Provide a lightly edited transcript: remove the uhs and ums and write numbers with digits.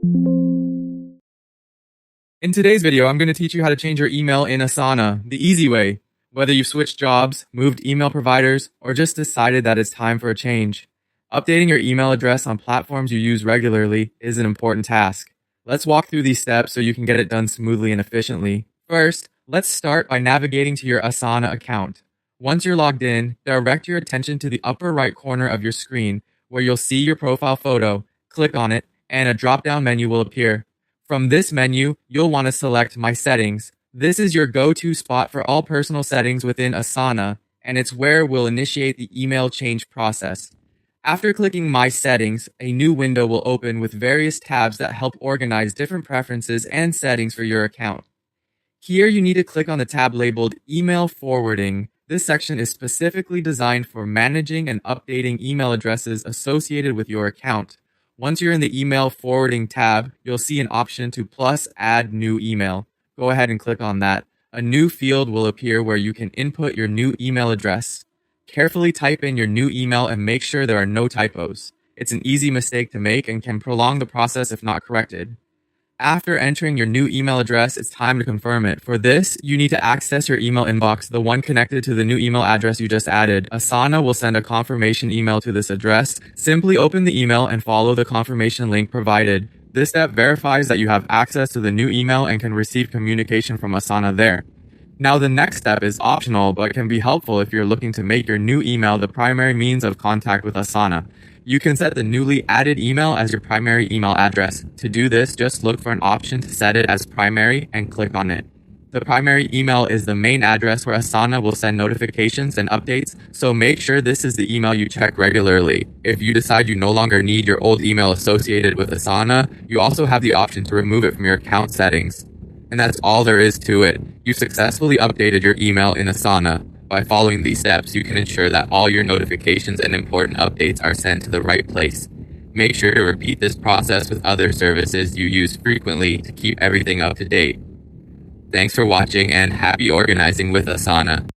In today's video, I'm going to teach you how to change your email in Asana the easy way, whether you've switched jobs, moved email providers, or just decided that it's time for a change. Updating your email address on platforms you use regularly is an important task. Let's walk through these steps so you can get it done smoothly and efficiently. First, let's start by navigating to your Asana account. Once you're logged in, direct your attention to the upper right corner of your screen where you'll see your profile photo. Click on it, and a drop-down menu will appear. From this menu, you'll want to select My Settings. This is your go-to spot for all personal settings within Asana, and it's where we'll initiate the email change process. After clicking My Settings, a new window will open with various tabs that help organize different preferences and settings for your account. Here you need to click on the tab labeled Email Forwarding. This section is specifically designed for managing and updating email addresses associated with your account. Once you're in the Email Forwarding tab, you'll see an option to add new email. Go ahead and click on that. A new field will appear where you can input your new email address. Carefully type in your new email and make sure there are no typos. It's an easy mistake to make and can prolong the process if not corrected. After entering your new email address, it's time to confirm it. For this, you need to access your email inbox, the one connected to the new email address you just added. Asana will send a confirmation email to this address. Simply open the email and follow the confirmation link provided. This step verifies that you have access to the new email and can receive communication from Asana there. Now, the next step is optional, but can be helpful if you're looking to make your new email the primary means of contact with Asana. You can set the newly added email as your primary email address. To do this, just look for an option to set it as primary and click on it. The primary email is the main address where Asana will send notifications and updates, so make sure this is the email you check regularly. If you decide you no longer need your old email associated with Asana, you also have the option to remove it from your account settings. And that's all there is to it. You've successfully updated your email in Asana. By following these steps, you can ensure that all your notifications and important updates are sent to the right place. Make sure to repeat this process with other services you use frequently to keep everything up to date. Thanks for watching and happy organizing with Asana.